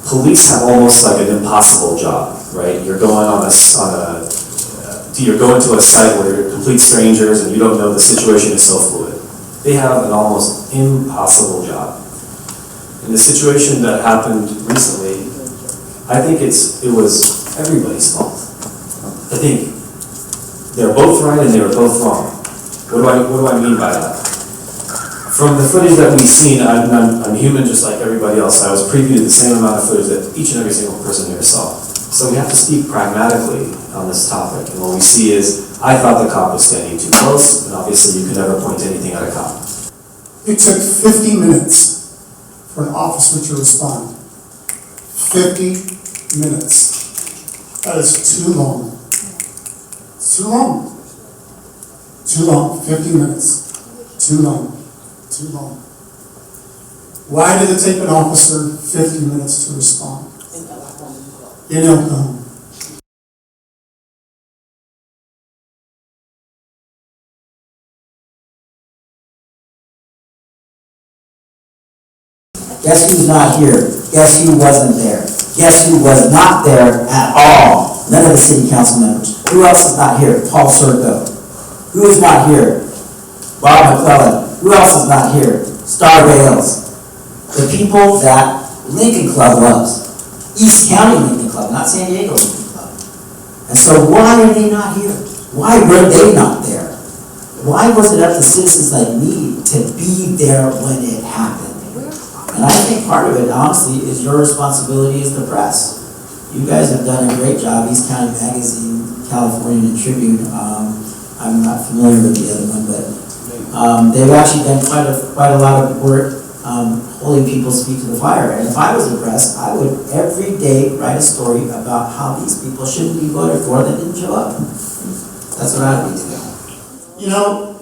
police have almost like an impossible job, right? You're going you're going to a site where you're complete strangers and you don't know the situation is so fluid. They have an almost impossible job. In the situation that happened recently, I think it was everybody's fault. I think they're both right and they were both wrong. What do I mean by that? From the footage that we've seen, I'm human just like everybody else. I was previewed the same amount of footage that each and every single person here saw. So we have to speak pragmatically on this topic. And what we see is, I thought the cop was standing too close, and obviously you can never point anything at a cop. It took 50 minutes for an officer to respond. 50 minutes. That is too long. It's too long. Too long. 50 minutes. Too long. Too long. Why did it take an officer 50 minutes to respond? In Oklahoma. Guess who's not here? Guess who wasn't there? Guess who was not there at all? None of the city council members. Who else is not here? Paul Serco. Who is not here? Bob McClellan. Who else is not here? Star Bales. The people that Lincoln Club loves. East County Lincoln Club, not San Diego Lincoln Club. And so why are they not here? Why were they not there? Why was it up to citizens like me to be there when it happened? And I think part of it, honestly, is your responsibility as the press. You guys have done a great job. East County Magazine, California Tribune. I'm not familiar with the other one, but they've actually done quite a lot of work holding people's feet to the fire. And if I was the press, I would every day write a story about how these people shouldn't be voted for that didn't show up. That's what I'd be doing. You know,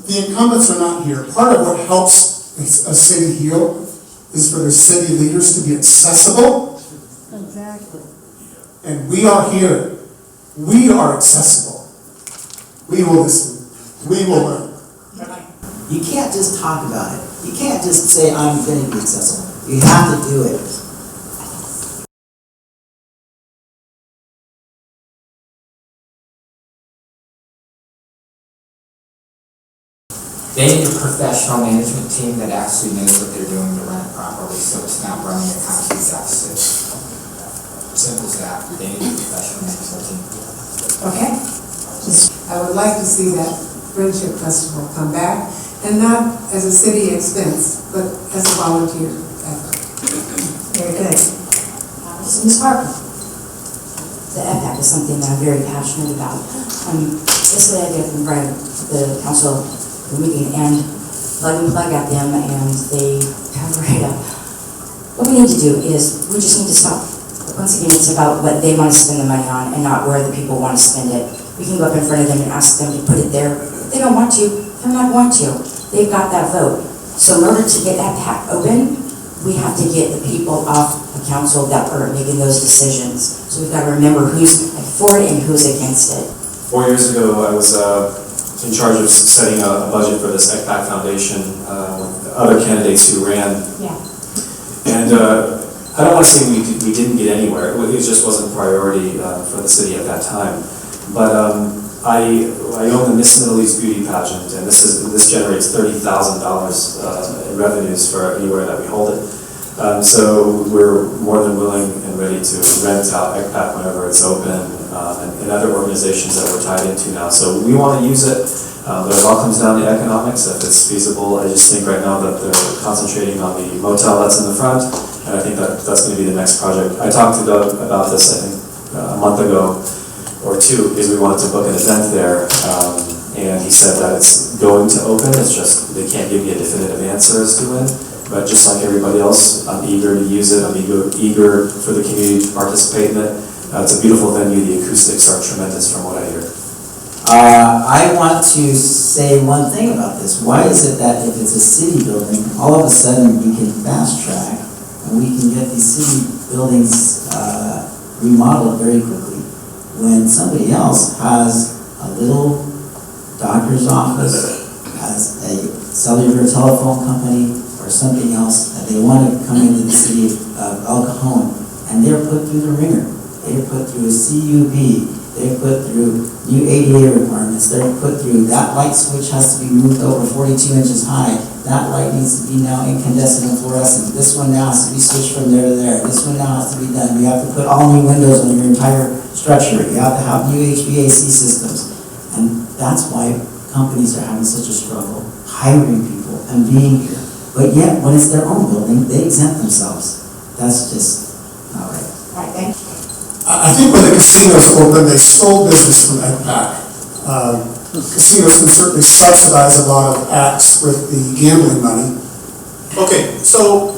the incumbents are not here. Part of what helps a city heal is for the city leaders to be accessible. Exactly. And we are here. We are accessible. We will listen. We will learn. You can't just talk about it. You can't just say, I'm going to be accessible. You have to do it. They need a professional management team that actually knows what they're doing to run it properly, so it's not running a constant deficit. Simple as that. They need a professional management team. Okay. I would like to see that Friendship Festival come back, and not as a city expense, but as a volunteer effort. Very good. So Ms. Harper, the EPAC is something that I'm very passionate about. Yesterday I get in front of the council meeting and plug at them, and they have right up. What we need to do is we just need to stop. Once again, it's about what they want to spend the money on and not where the people want to spend it. We can go up in front of them and ask them to put it there. If they don't want to, they're not going to. They've got that vote. So in order to get that PAC open, we have to get the people off the council that are making those decisions. So we've got to remember who's for it and who's against it. 4 years ago, I was in charge of setting a budget for this ECPAC Foundation with other candidates who ran. Yeah. And I don't want to say we didn't get anywhere. It just wasn't a priority for the city at that time. But I own the Miss Middle East Beauty Pageant, and this generates $30,000 in revenues for anywhere that we hold it. So we're more than willing and ready to rent out ECPAC whenever it's open, and other organizations that we're tied into now. So we want to use it, but it all comes down to economics, if it's feasible. I just think right now that they're concentrating on the motel that's in the front, and I think that's going to be the next project. I talked to Doug about this, I think, a month ago or two, because we wanted to book an event there, and he said that it's going to open, it's just they can't give me a definitive answer as to when. But just like everybody else, I'm eager to use it. I'm eager for the community to participate in it. It's a beautiful venue. The acoustics are tremendous from what I hear. I want to say one thing about this. Why is it that if it's a city building, all of a sudden we can fast track and we can get these city buildings remodeled very quickly when somebody else has a little doctor's office, has a cellular telephone company, or something else that They want to come into the city of El Cajon, and they're put through the ringer. They're put through a CUP. They're put through new ADA requirements. They're put through, that light switch has to be moved over 42 inches high. That light needs to be now incandescent and fluorescent. This one now has to be switched from there to there. This one now has to be done. You have to put all new windows on your entire structure. You have to have new HVAC systems. And that's why companies are having such a struggle hiring people and being here. But yet, when it's their own building, they exempt themselves. That's just not right. Right, thank you. I think when the casinos opened, they stole business from EdPAC. Casinos can certainly subsidize a lot of acts with the gambling money. Okay, so,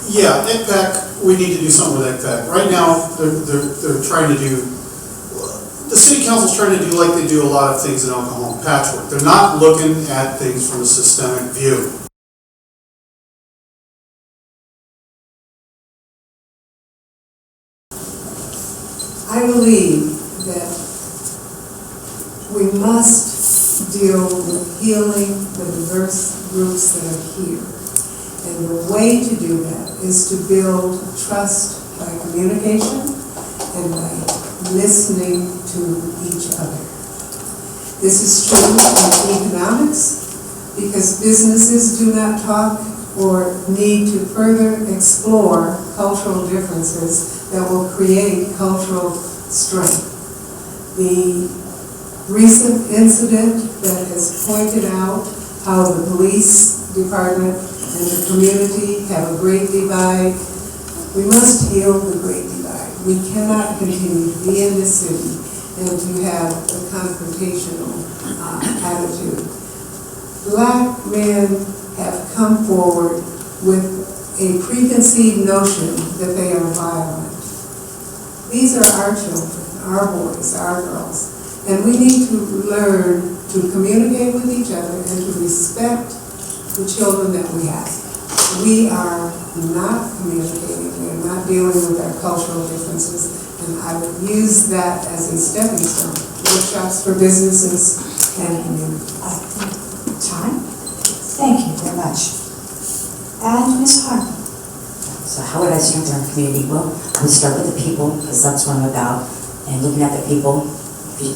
yeah, EdPAC, we need to do something with EdPAC. Right now, they're trying to do, the city council's trying to do like they do a lot of things in El Cajon, patchwork. They're not looking at things from a systemic view. I believe that we must deal with healing the diverse groups that are here. And the way to do that is to build trust by communication and by listening to each other. This is true in economics because businesses do not talk or need to further explore cultural differences that will create cultural strength. The recent incident that has pointed out how the police department and the community have a great divide. We must heal the great divide. We cannot continue to be in this city and to have a confrontational attitude. Black men have come forward with a preconceived notion that they are violent. These are our children, our boys, our girls, and we need to learn to communicate with each other and to respect the children that we have. We are not communicating, we are not dealing with our cultural differences, and I would use that as a stepping stone, workshops for businesses and community. Time? Thank you very much. And Ms. Harper. So how would I strengthen our community? Well, I would start with the people, because that's what I'm about. And looking at the people,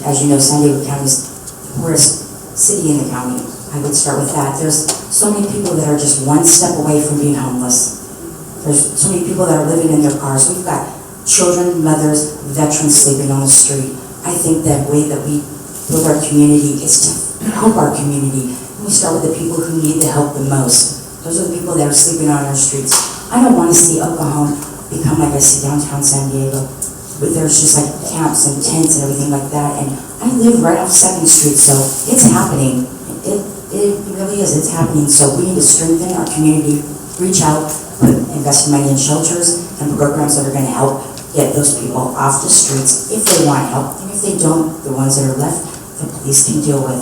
as you know, San Diego County is the poorest city in the county. I would start with that. There's so many people that are just one step away from being homeless. There's so many people that are living in their cars. We've got children, mothers, veterans sleeping on the street. I think that way that we build our community is to help our community. We start with the people who need the help the most. Those are the people that are sleeping on our streets. I don't want to see El Cajon become like I see downtown San Diego, but there's just like camps and tents and everything like that. And I live right off 2nd Street, so it's happening. It really is, it's happening. So we need to strengthen our community, reach out, invest money in shelters and programs that are going to help get those people off the streets if they want help. And if they don't, the ones that are left, the police can deal with.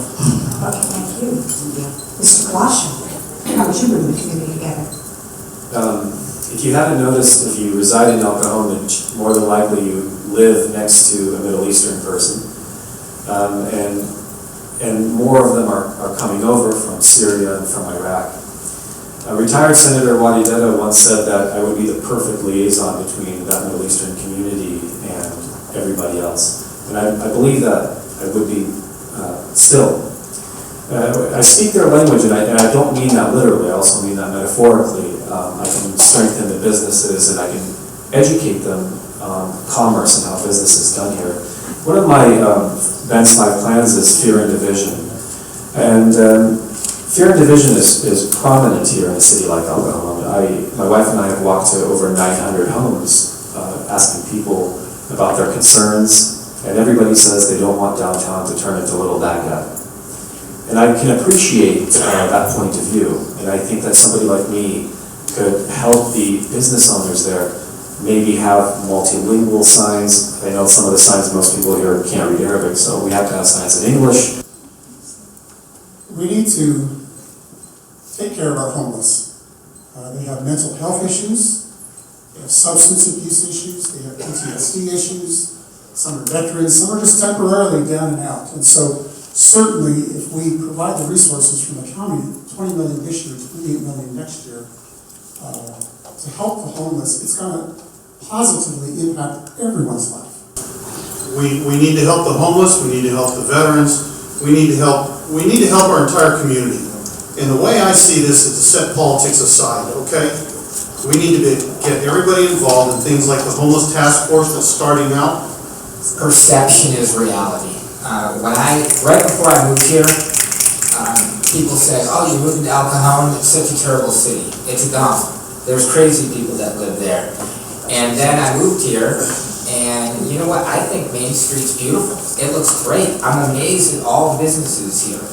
Okay, thank you. Mr. Kalasho, how would you bring the community together? If you haven't noticed, if you reside in El Cajon, then more than likely you live next to a Middle Eastern person. And more of them are coming over from Syria and from Iraq. Retired Senator Wadi Deda once said that I would be the perfect liaison between that Middle Eastern community and everybody else. And I believe that I would be still. I speak their language, and I don't mean that literally, I also mean that metaphorically. I can strengthen the businesses, and I can educate them on commerce and how business is done here. One of my Ben's 5 plans is fear and division. And fear and division is prominent here in a city like El Cajon. My wife and I have walked to over 900 homes asking people about their concerns, and everybody says they don't want downtown to turn into Little Baghdad. And I can appreciate that point of view, and I think that somebody like me could help the business owners there maybe have multilingual signs. I know some of the signs most people here can't read Arabic, so we have to have signs in English. We need to take care of our homeless. They have mental health issues, they have substance abuse issues, they have PTSD issues, some are veterans, some are just temporarily down and out. And so certainly if we provide the resources from the county, 20 million this year, 28 million next year, to help the homeless, it's gonna positively impact everyone's life. We need to help the homeless, we need to help the veterans, we need to help our entire community. And the way I see this is to set politics aside, okay? We need to get everybody involved in things like the homeless task force that's starting out. Perception is reality. Right before I moved here, people said, "Oh, you moved to El Cajon, it's such a terrible city. It's a dump. There's crazy people that live there." And then I moved here, and you know what? I think Main Street's beautiful. It looks great. I'm amazed at all the businesses here.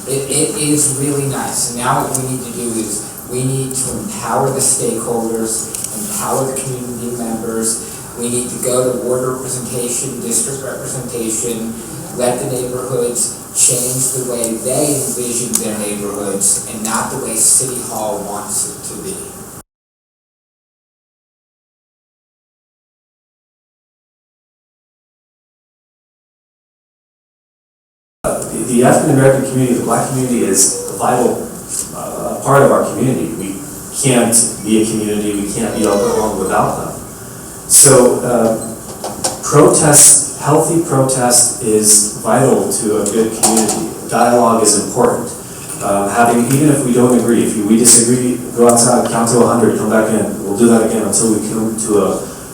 It is really nice. And now what we need to do is we need to empower the stakeholders, empower the community members. We need to go to ward representation, district representation, let the neighborhoods change the way they envision their neighborhoods and not the way City Hall wants it to be. The African American community, the Black community, is a vital part of our community. We can't be a community, we can't be alcohol without them. So protest, healthy protest is vital to a good community. Dialogue is important. Even if we don't agree, if we disagree, go outside, count to 100, come back in. We'll do that again until we come to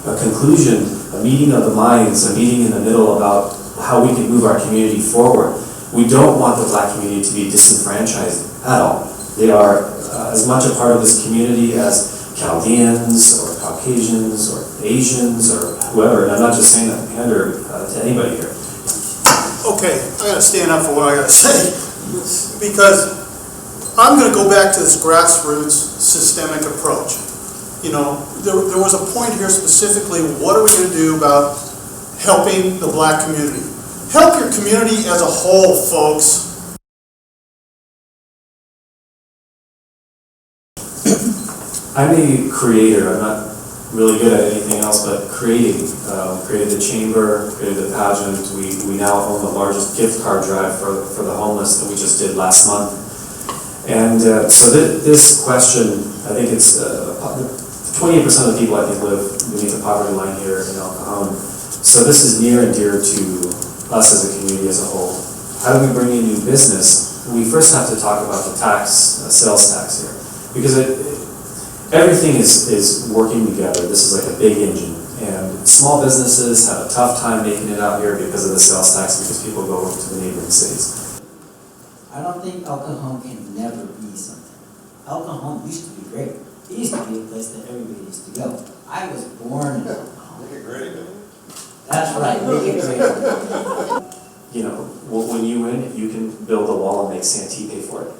a conclusion, a meeting of the minds, a meeting in the middle about how we can move our community forward. We don't want the Black community to be disenfranchised at all. They are as much a part of this community as Chaldeans or Caucasians or Asians or whoever, and I'm not just saying that to pander to anybody here. Okay, I gotta stand up for what I gotta say, because I'm gonna go back to this grassroots systemic approach. You know, there was a point here specifically, what are we gonna do about helping the Black community? Help your community as a whole, folks. I'm a creator. I'm not really good at anything else but creating. Created the chamber, created the pageant. We now own the largest gift card drive for the homeless that we just did last month. And so this question, I think it's 28% of the people I think live beneath the poverty line here in El Cajon. So this is near and dear to us as a community as a whole. How do we bring in new business? We first have to talk about the sales tax here, because everything is working together. This is like a big engine, and small businesses have a tough time making it out here because of the sales tax, because people go over to the neighboring cities. I don't think El Cajon can never be something. El Cajon used to be great. It used to be a place that everybody used to go. I was born in El Cajon. Make it great. That's right, make it great. You know, when you win, you can build a wall and make Santee pay for it.